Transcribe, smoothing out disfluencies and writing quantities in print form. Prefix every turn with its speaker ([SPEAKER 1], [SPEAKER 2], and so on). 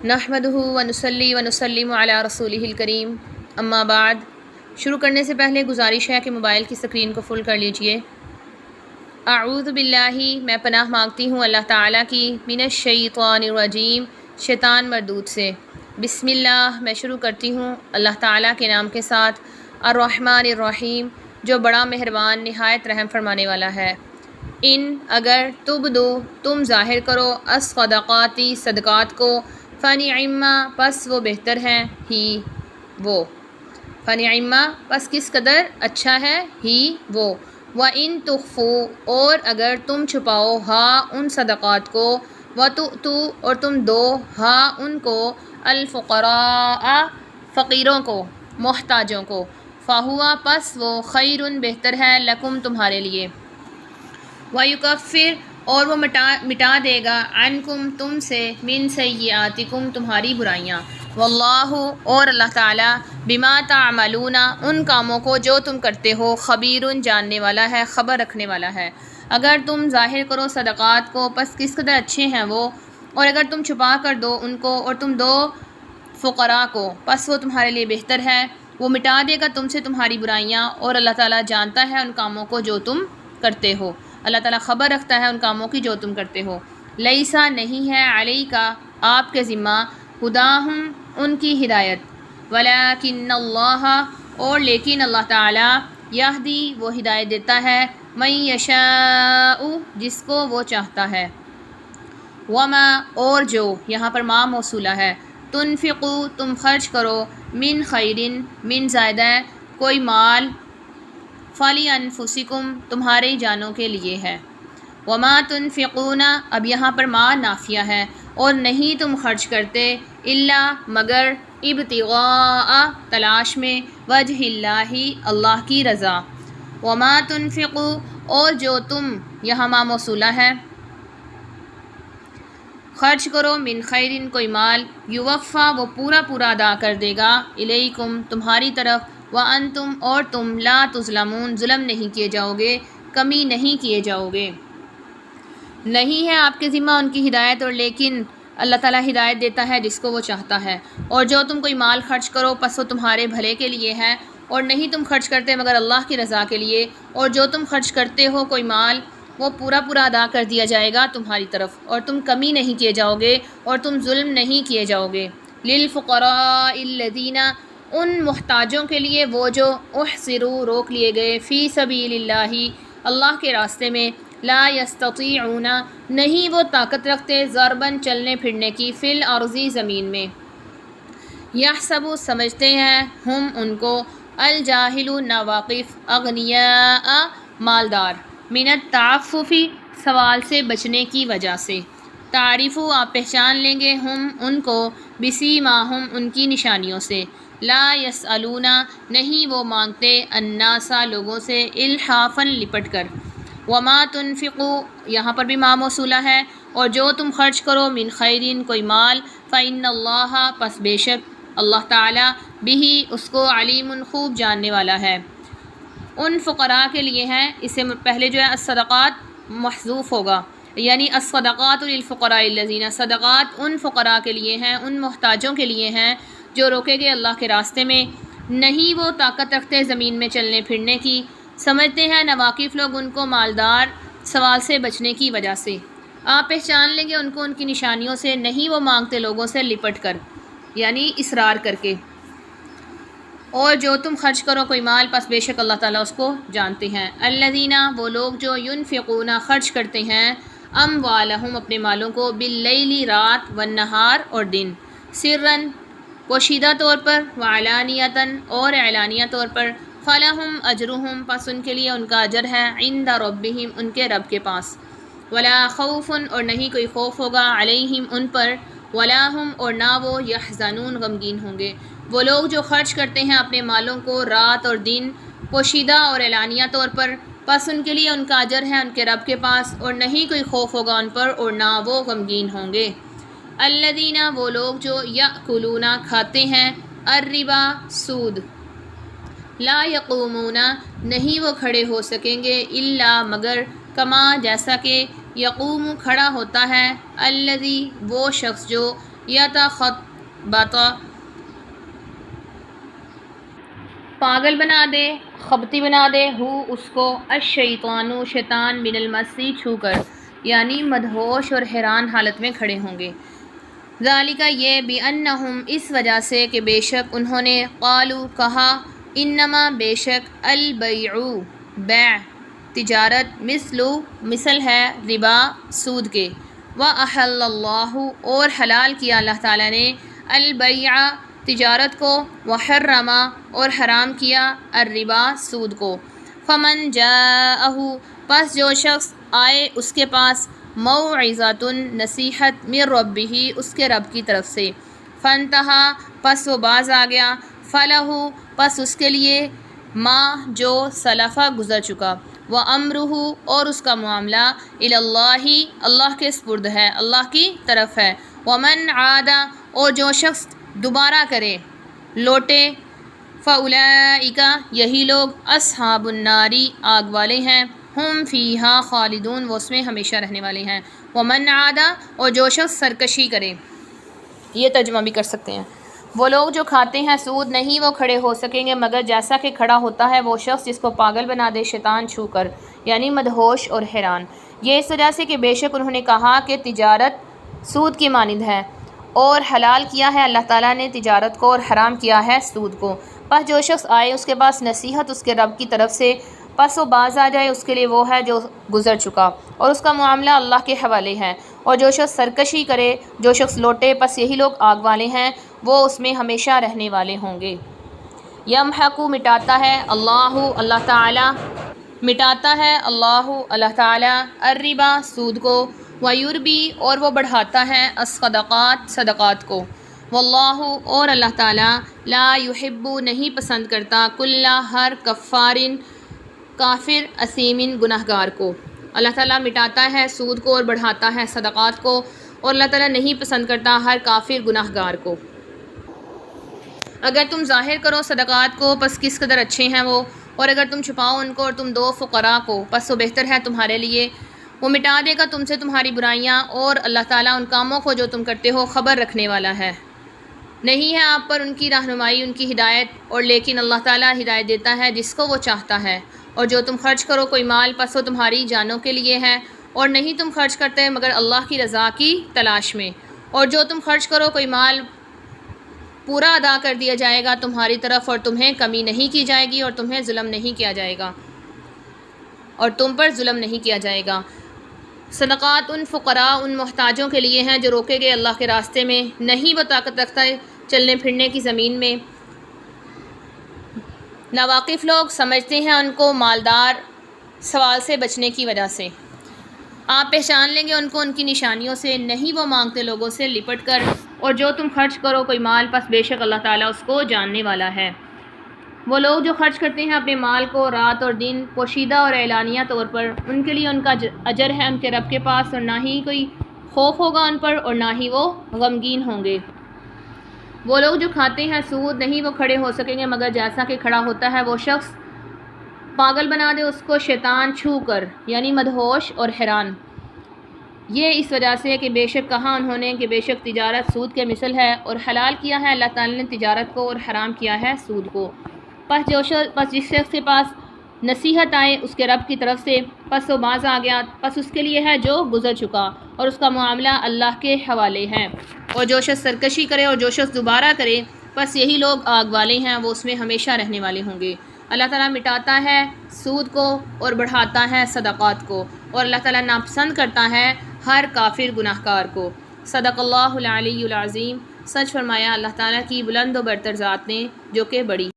[SPEAKER 1] نحمدہ ونصلی ونسلم علی رسولہ الکریم، اما بعد۔ شروع کرنے سے پہلے گزارش ہے کہ موبائل کی اسکرین کو فل کر لیجئے۔ اعوذ باللہ، میں پناہ مانگتی ہوں اللہ تعالیٰ کی، من الشیطان الرجیم، شیطان مردود سے۔ بسم اللہ، میں شروع کرتی ہوں اللہ تعالیٰ کے نام کے ساتھ، الرحمن الرحیم، جو بڑا مہربان نہایت رحم فرمانے والا ہے۔ ان اگر تبدو تم ظاہر کرو الصدقاتی صدقات کو، فنعما پس وہ بہتر ہیں، ہی وہ، فنعما پس کس قدر اچھا ہے، ہی وہ، وَإِن تُخْفُوا اور اگر تم چھپاؤ ہا ان صدقات کو، وَتُؤْتُوا اور تم دو ہا ان کو، الفقراء فقیروں کو، محتاجوں کو، فَهُوَ پس وہ خیرٌ بہتر ہے، لکم تمہارے لیے، وَيُكَفِّرْ اور وہ مٹا دے گا، عنکم تم سے، من سیئاتکم تمہاری برائیاں، واللہ اور اللہ تعالیٰ، بما تعملون ان کاموں کو جو تم کرتے ہو، خبیر جاننے والا ہے، خبر رکھنے والا ہے۔ اگر تم ظاہر کرو صدقات کو پس کس قدر اچھے ہیں وہ، اور اگر تم چھپا کر دو ان کو اور تم دو فقراء کو، پس وہ تمہارے لیے بہتر ہے، وہ مٹا دے گا تم سے تمہاری برائیاں، اور اللہ تعالیٰ جانتا ہے ان کاموں کو جو تم کرتے ہو، اللہ تعالیٰ خبر رکھتا ہے ان کاموں کی جو تم کرتے ہو۔ لیسا نہیں ہے علیکا آپ کے ذمہ، ہداہم ان کی ہدایت، ولیکن اللہ اور لیکن اللہ تعالیٰ، یہدی وہ ہدایت دیتا ہے، من یشاء جس کو وہ چاہتا ہے، وما اور جو، یہاں پر ما موصولہ ہے، تنفقو تم خرچ کرو، من خیرن من زائدہ کوئی مال، فلی انفسکم تمہارے جانوں کے لیے ہے، وما تنفقون اب یہاں پر ما نافیہ ہے، اور نہیں تم خرچ کرتے، الا مگر، ابتغاء تلاش میں، وجہ اللہ اللہ کی رضا، وما تنفقو اور جو تم، یہاں ما موصولہ ہے، خرچ کرو، من خیرن کوئی مال، یوفا وہ پورا پورا ادا کر دے گا، الیکم تمہاری طرف، وانتم اور تم، لا تظلمون ظلم نہیں کیے جاؤ گے، کمی نہیں کیے جاؤ گے۔ نہیں ہے آپ کے ذمہ ان کی ہدایت، اور لیکن اللہ تعالیٰ ہدایت دیتا ہے جس کو وہ چاہتا ہے۔ اور جو تم کوئی مال خرچ کرو پس وہ تمہارے بھلے کے لیے ہے، اور نہیں تم خرچ کرتے مگر اللہ کی رضا کے لیے، اور جو تم خرچ کرتے ہو کوئی مال وہ پورا پورا ادا کر دیا جائے گا تمہاری طرف، اور تم کمی نہیں کیے جاؤ گے، اور تم ظلم نہیں کیے جاؤ گے۔ للفقراء الذین ان محتاجوں کے لیے وہ جو، احصروا روک لیے گئے، فی سبیل اللہ اللہ کے راستے میں، لا یستطیعون نہیں وہ طاقت رکھتے، ضرباً چلنے پھرنے کی، فی الارض زمین میں، یحسب سمجھتے ہیں، ہم ان کو، الجاہل ناواقف، اغنیاء مالدار، من التعفف سوال سے بچنے کی وجہ سے، تعریف آپ پہچان لیں گے، ہم ان کو، بسیماہم ان کی نشانیوں سے، لا یسألون نہیں وہ مانگتے، الناس لوگوں سے، الحافاً لپٹ کر، وما تنفقوا یہاں پر بھی ما موصولہ ہے، اور جو تم خرچ کرو، من خیرین کوئی مال، فإن اللہ پس بے شک اللہ تعالیٰ، بہی اس کو، علیم خوب جاننے والا ہے۔ ان فقراء کے لیے ہیں، اس سے پہلے جو ہے الصدقات محذوف ہوگا، یعنی الصدقات للفقراء الذین، صدقات ان فقراء کے لیے ہیں، ان محتاجوں کے لیے ہیں جو روکے گئے اللہ کے راستے میں، نہیں وہ طاقت رکھتے زمین میں چلنے پھرنے کی، سمجھتے ہیں ناواقف لوگ ان کو مالدار، سوال سے بچنے کی وجہ سے، آپ پہچان لیں گے ان کو ان کی نشانیوں سے، نہیں وہ مانگتے لوگوں سے لپٹ کر، یعنی اصرار کر کے، اور جو تم خرچ کرو کوئی مال پس بے شک اللہ تعالیٰ اس کو جانتے ہیں، الذین وہ لوگ جو، ینفقون خرچ کرتے ہیں، اموالہم اپنے مالوں کو، باللیل رات، والنہار اور دن، سرًا پوشیدہ طور پر، وعلانیۃً اور اعلانیہ طور پر، فلہم اجرہم پس ان کے لیے ان کا اجر ہے، عند ربہم ان کے رب کے پاس، ولا خوف اور نہیں کوئی خوف ہوگا، علیہم ان پر، ولا ہم اور نہ وہ، یحزنون غمگین ہوں گے۔ وہ لوگ جو خرچ کرتے ہیں اپنے مالوں کو رات اور دن، پوشیدہ اور اعلانیہ طور پر، پس ان کے لیے ان کا اجر ہے ان کے رب کے پاس، اور نہیں کوئی خوف ہوگا ان پر اور نہ وہ غمگین ہوں گے۔ الذین وہ لوگ جو، یأکلون کھاتے ہیں، الربا سود، لا یقومون نہیں وہ کھڑے ہو سکیں گے، الا مگر، کما جیسا کہ، یقوم کھڑا ہوتا ہے، الذی وہ شخص جو، यतखब्बत पागल बना दे, खबती बना दे, हु उसको, अश-शैतानु शैतान, मिनल मस्सी छूकर, यानी मदहोश और हैरान हालत में खड़े होंगे। ज़ालिका ये बिअन्नहुम इस वजह से कि बेशक उन्होंने क़ालू कहा, इन्नमा बेशक अल बैउ बै तिजारत मिसलु मिसल है रिबा सूद के, व अहल्लल्लाहु और हलाल किया अल्लाह ताला ने अल बैअ तिजारत को, व हर्रमा और हराम किया अर्रिबा सूद को। फमन जाअहु पस जो शख्स आए उसके पास मौइज़तुन नसीहत मिर रब्बिही उसके रब की तरफ से, फंतहा पस वो बाज आ गया, फलहु पस उसके लिए माँ जो सलफ़ा गुज़र चुका, व अमरुहु और उसका मामला इलल्लाही अल्लाह के स्पुर्द है, अल्लाह की तरफ है। वमन आदा और जो शख्स दोबारा करे लौटे, फ़उलाइका यही लोग अस्हाबुन नारी आग वाले हैं, हम फ़ीहा खालिदून वो उसमें हमेशा रहने वाले हैं। वमन आदा और जो शख्स सरकशी करे, ये तर्जुमा भी कर सकते हैं, वो लोग जो खाते हैं सूद नहीं वो खड़े हो सकेंगे मगर जैसा कि खड़ा होता है वो शख्स जिसको पागल बना दे शैतान छू कर, यानी मदहोश और हैरान। ये इस वजह से कि बेशक उन्होंने कहा कि तिजारत सूद की मानिंद है और हलाल किया है अल्लाह ताला ने तिजारत को और हराम किया है सूद को। बस जो शख्स आए उसके पास नसीहत उसके रब की तरफ से, पस वो बाज आ जाए उसके लिए वो है जो गुज़र चुका और उसका मामला अल्लाह के हवाले है। और जो शख्स सरकशी करे, जो शख्स लौटे, पस यही लोग आग वाले हैं, वो उसमें हमेशा रहने वाले होंगे। यमहकु मिटाता है अल्लाहु अल्लाह ताला, मिटाता है अल्लाहु अल्लाह ताला अर्रिबा सूद को, वयुरबी और वो बढ़ाता है अस्सदक़ात सदक़ात को, वल्लाहु और अल्लाह ताला ला युहिब्बु नहीं पसंद करता कुल्ला हर कफ़ारिन काफिर असीमिन गुनाहगार को। अल्लाह ताला मिटाता है सूद को और बढ़ाता है सदक़ात को, और अल्लाह ताला नहीं पसंद करता हर काफिर गुनाहगार को। अगर तुम ज़ाहिर करो सदक़ात को पस किस कदर अच्छे हैं वो, और अगर तुम छुपाओ उनको और तुम दो फ़ुक़रा को पस वो बेहतर है तुम्हारे लिए। वो मिटा देगा तुमसे तुम्हारी बुराइयाँ, और अल्लाह ताला उन कामों को जो तुम करते हो ख़बर रखने वाला है। नहीं है आप पर उनकी रहनुमाई उनकी हिदायत, और लेकिन अल्लाह ताला हिदायत देता है जिसको वो चाहता है। और जो तुम खर्च करो कोई माल पस वो तुम्हारी जानों के लिए है, और नहीं तुम खर्च करते मगर अल्लाह की रज़ा की तलाश में। और जो तुम खर्च करो कोई माल पूरा अदा कर दिया जाएगा तुम्हारी तरफ, और तुम्हें कमी नहीं की जाएगी, और तुम्हें जुल्म नहीं किया जाएगा, और तुम पर जुल्म नहीं किया जाएगा। सदक़ात उन फ़ुक़रा उन मोहताजों के लिए हैं जो रोके गए अल्लाह के रास्ते में, नहीं वो ताकत रखता है चलने फिरने की ज़मीन में। नावाकिफ़ लोग समझते हैं उनको मालदार सवाल से बचने की वजह से। आप पहचान लेंगे उनको उनकी निशानियों से, नहीं वो मांगते लोगों से लिपट कर। और जो तुम खर्च करो कोई माल पस बेशक अल्लाह ताला उसको जानने वाला है। वो लोग जो खर्च करते हैं अपने माल को रात और दिन पोशीदा और एलानिया तौर पर, उनके लिए उनका अजर है उनके रब के पास, और ना ही कोई खौफ होगा उन पर और ना ही वो गमगीन होंगे। वो लोग जो खाते हैं सूद नहीं वो खड़े हो सकेंगे मगर जैसा कि खड़ा होता है वो शख्स पागल बना दे उसको शैतान छू कर, यानी मदहोश और हैरान। ये इस वजह से कि बेशक कहा उन्होंने कि बेशक तिजारत सूद के मिसल है, और हलाल किया है अल्लाह ताला ने तिजारत को और हराम किया है सूद को। पस जिस शख्स के पास नसीहत आए उसके रब की तरफ से, पस वो बाज आ गया, पस उसके लिए है जो गुज़र चुका, और उसका मामला अल्लाह के हवाले है। और जो शख्स सरकशी करे और जो शख्स दोबारा करे, पस यही लोग आग वाले हैं, वो उसमें हमेशा रहने वाले होंगे। अल्लाह ताला मिटाता है सूद को और बढ़ाता है सदक़ात को, और अल्लाह ताला नापसंद करता है हर काफिर गुनाहगार को। सदक़ल्लाहुल अलीयुल अज़ीम। सच फरमाया अल्लाह ताला की बुलंद व बरतर ज़ात ने जो कि बड़ी